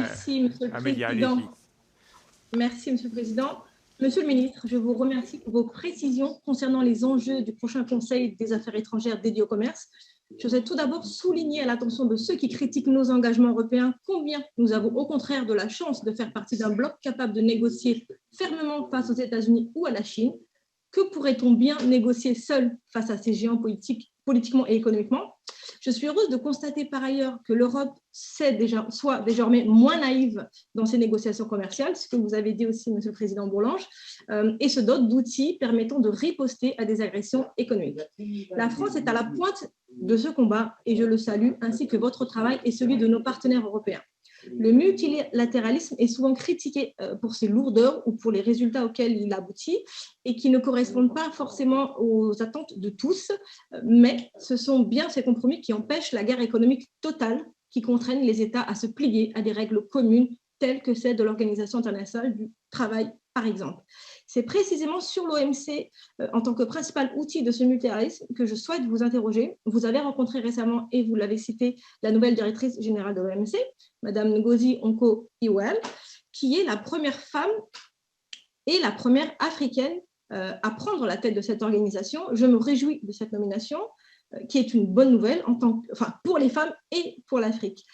Merci, Monsieur le Amélia, Président. allez-y. Merci, Monsieur le Président. Monsieur le ministre, je vous remercie pour vos précisions concernant les enjeux du prochain Conseil des affaires étrangères dédié au commerce. Je voudrais tout d'abord souligner à l'attention de ceux qui critiquent nos engagements européens combien nous avons au contraire de la chance de faire partie d'un bloc capable de négocier fermement face aux États-Unis ou à la Chine. Que pourrait-on bien négocier seul face à ces géants politiquement et économiquement? Je suis heureuse de constater par ailleurs que l'Europe soit désormais moins naïve dans ses négociations commerciales, ce que vous avez dit aussi, Monsieur le Président Bourlanges, et se dote d'outils permettant de riposter à des agressions économiques. La France est à la pointe de ce combat et je le salue, ainsi que votre travail et celui de nos partenaires européens. Le multilatéralisme est souvent critiqué pour ses lourdeurs ou pour les résultats auxquels il aboutit et qui ne correspondent pas forcément aux attentes de tous, mais ce sont bien ces compromis qui empêchent la guerre économique totale qui contraignent les États à se plier à des règles communes telles que celles de l'Organisation internationale du travail, par exemple. C'est précisément sur l'OMC, en tant que principal outil de ce multilatéralisme, que je souhaite vous interroger. Vous avez rencontré récemment, et vous l'avez cité, la nouvelle directrice générale de l'OMC, Madame Ngozi Okonjo-Iweala, qui est la première femme et la première africaine à prendre la tête de cette organisation. Je me réjouis de cette nomination, qui est une bonne nouvelle pour les femmes et pour l'Afrique.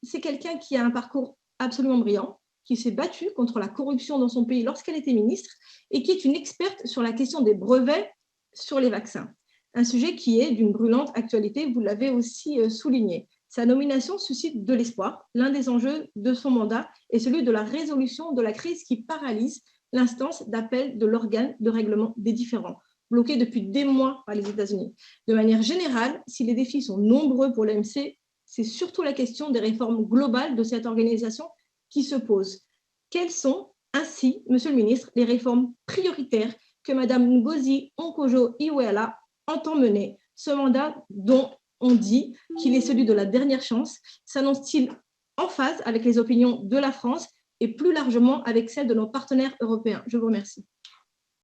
C'est quelqu'un qui a un parcours absolument brillant, qui s'est battue contre la corruption dans son pays lorsqu'elle était ministre et qui est une experte sur la question des brevets sur les vaccins. Un sujet qui est d'une brûlante actualité, vous l'avez aussi souligné. Sa nomination suscite de l'espoir. L'un des enjeux de son mandat est celui de la résolution de la crise qui paralyse l'instance d'appel de l'organe de règlement des différends, bloqué depuis des mois par les États-Unis. De manière générale, si les défis sont nombreux pour l'OMC, c'est surtout la question des réformes globales de cette organisation qui se pose. Quelles sont ainsi, Monsieur le ministre, les réformes prioritaires que Madame Ngozi Okonjo-Iweala entend mener? Ce mandat dont on dit qu'il est celui de la dernière chance s'annonce-t-il en phase avec les opinions de la France et plus largement avec celles de nos partenaires européens? Je vous remercie.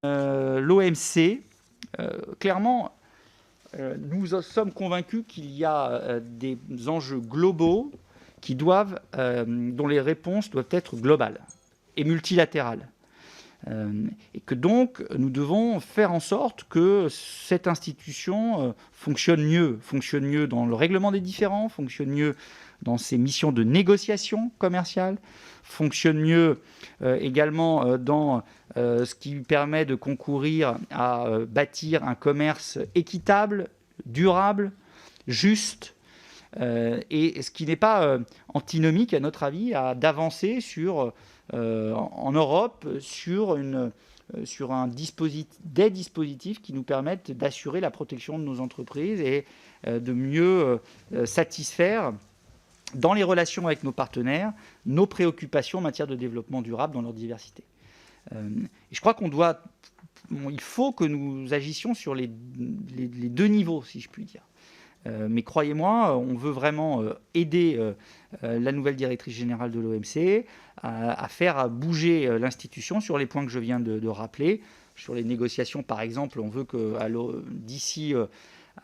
L'OMC, clairement, nous sommes convaincus qu'il y a des enjeux globaux dont les réponses doivent être globales et multilatérales. Et que donc, nous devons faire en sorte que cette institution fonctionne mieux dans le règlement des différends, fonctionne mieux dans ses missions de négociation commerciale, fonctionne mieux également dans ce qui permet de concourir à bâtir un commerce équitable, durable, juste, et ce qui n'est pas antinomique, à notre avis, d'avancer en Europe sur des dispositifs qui nous permettent d'assurer la protection de nos entreprises et de mieux satisfaire, dans les relations avec nos partenaires, nos préoccupations en matière de développement durable dans leur diversité. Et je crois il faut que nous agissions sur les deux niveaux, si je puis dire. Mais croyez-moi, on veut vraiment aider la nouvelle directrice générale de l'OMC à faire bouger l'institution sur les points que je viens de rappeler. Sur les négociations, par exemple, on veut que d'ici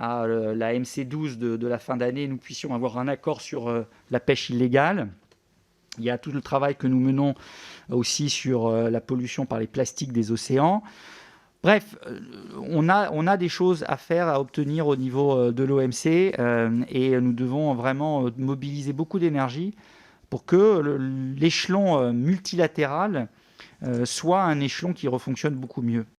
à la MC12 de la fin d'année, nous puissions avoir un accord sur la pêche illégale. Il y a tout le travail que nous menons aussi sur la pollution par les plastiques des océans. Bref, on a des choses à faire, à obtenir au niveau de l'OMC et nous devons vraiment mobiliser beaucoup d'énergie pour que l'échelon multilatéral soit un échelon qui refonctionne beaucoup mieux.